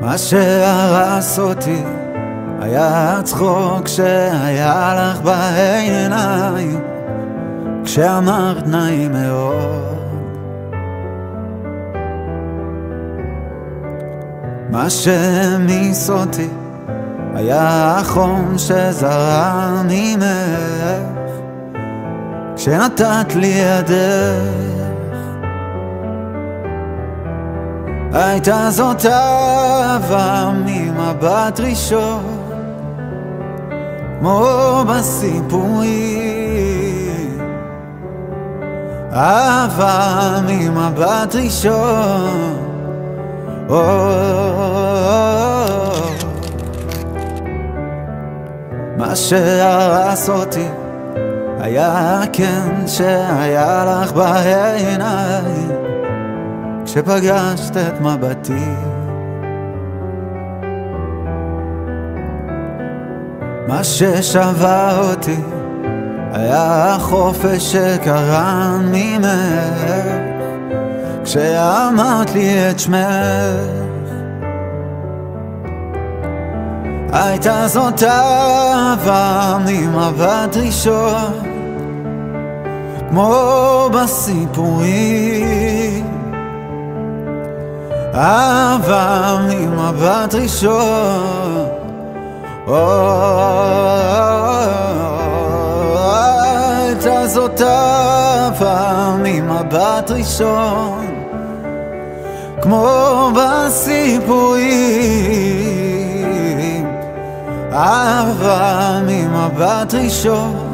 מה שהרס אותי היה הצחוק שהיה לך בעיניים כשאמרת נעים מאוד. מה שהמיס אותי היה החום שזרם ממך כשנתת לי ידך. הייתה זאת אהבה ממבט ראשון, כמו בסיפורים. אהבה ממבט ראשון, מה שהרס אותי היה כן שהיה לך בעיניים כשפגשת את מבטי. מה ששבר אותי היה החופש שקרן ממך כשאמרת לי את שמך. הייתה זאת אהבה ממבט ראשון, כמו בסיפורים. אהבה ממבט ראשון, הייתה זאת אהבה ממבט ראשון, כמו בסיפורים. אהבה ממבט ראשון,